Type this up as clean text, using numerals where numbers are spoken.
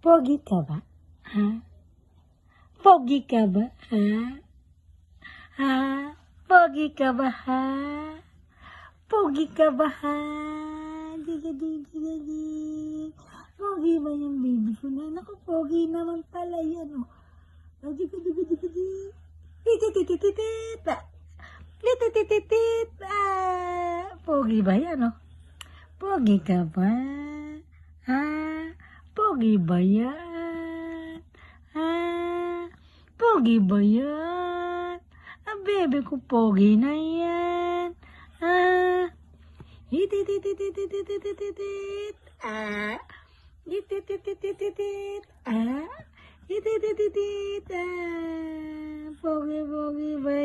Pogi ka ba? Ha? Pogi ka ba? Ha? Ha? Pogi ka ba? Ha? Pogi ka ba? Ha? Digadi. Pogi ba yung baby ko na? Naku, pogi naman pala yan, oh. Digadi. Titititititit. Titititititit. Pogi ba yan, oh? Pogi ka ba? Ha? Pogi ba yan? Ha? Pogi ba yan? Ang bebe ko pogi na yan. Ha? Itititititititititit. Itititititititit. Itititititit. Pogi ba